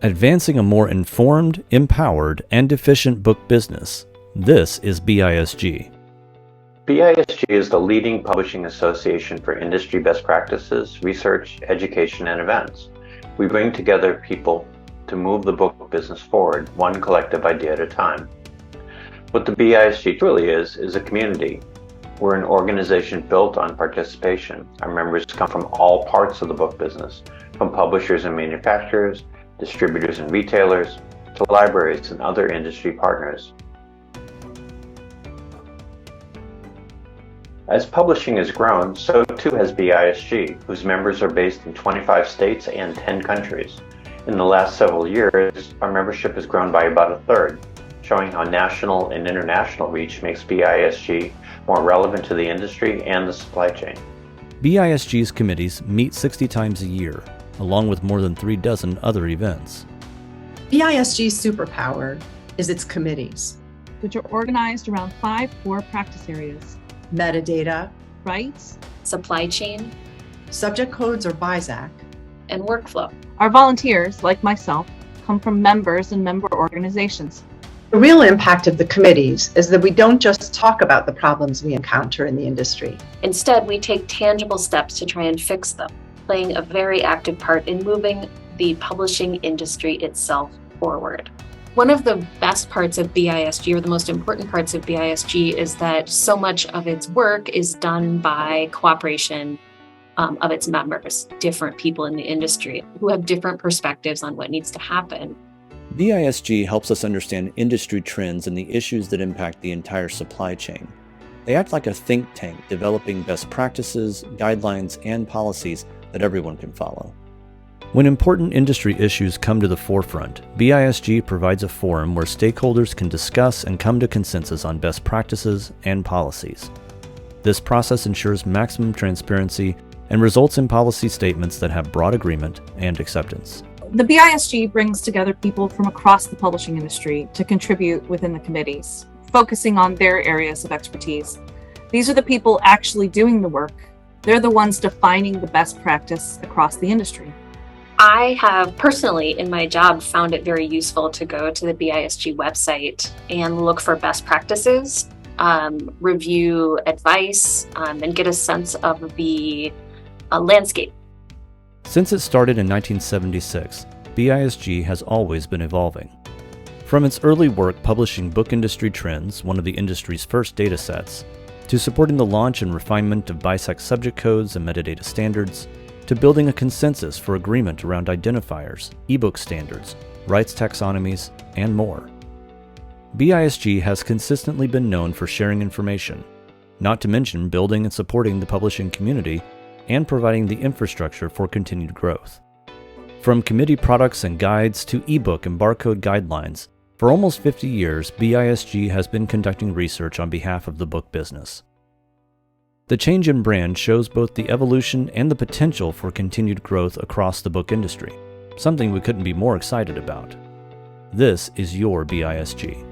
Advancing a more informed, empowered, and efficient book business. This is BISG. BISG is the leading publishing association for industry best practices, research, education, and events. We bring together people to move the book business forward, one collective idea at a time. What the BISG truly is a community. We're an organization built on participation. Our members come from all parts of the book business, from publishers and manufacturers, distributors and retailers, to libraries and other industry partners. As publishing has grown, so too has BISG, whose members are based in 25 states and 10 countries. In the last several years, our membership has grown by about a third, showing how national and international reach makes BISG more relevant to the industry and the supply chain. BISG's committees meet 60 times a year, along with more than 36 other events. BISG's superpower is its committees, which are organized around 5 core practice areas: metadata, rights, supply chain, subject codes or BISAC, and workflow. Our volunteers, like myself, come from members and member organizations. The real impact of the committees is that we don't just talk about the problems we encounter in the industry. Instead, we take tangible steps to try and fix them, playing a very active part in moving the publishing industry itself forward. One of the best parts of BISG, or the most important parts of BISG, is that so much of its work is done by cooperation of its members, different people in the industry who have different perspectives on what needs to happen. BISG helps us understand industry trends and the issues that impact the entire supply chain. They act like a think tank, developing best practices, guidelines, and policies that everyone can follow. When important industry issues come to the forefront, BISG provides a forum where stakeholders can discuss and come to consensus on best practices and policies. This process ensures maximum transparency and results in policy statements that have broad agreement and acceptance. The BISG brings together people from across the publishing industry to contribute within the committees, focusing on their areas of expertise. These are the people actually doing the work. They're the ones defining the best practice across the industry. I have personally, in my job, found it very useful to go to the BISG website and look for best practices, review advice, and get a sense of the landscape. Since it started in 1976, BISG has always been evolving. From its early work publishing book industry trends, one of the industry's first data sets, to supporting the launch and refinement of BISAC subject codes and metadata standards, to building a consensus for agreement around identifiers, ebook standards, rights taxonomies, and more. BISG has consistently been known for sharing information, not to mention building and supporting the publishing community and providing the infrastructure for continued growth. From committee products and guides to ebook and barcode guidelines, for almost 50 years, BISG has been conducting research on behalf of the book business. The change in brand shows both the evolution and the potential for continued growth across the book industry, something we couldn't be more excited about. This is your BISG.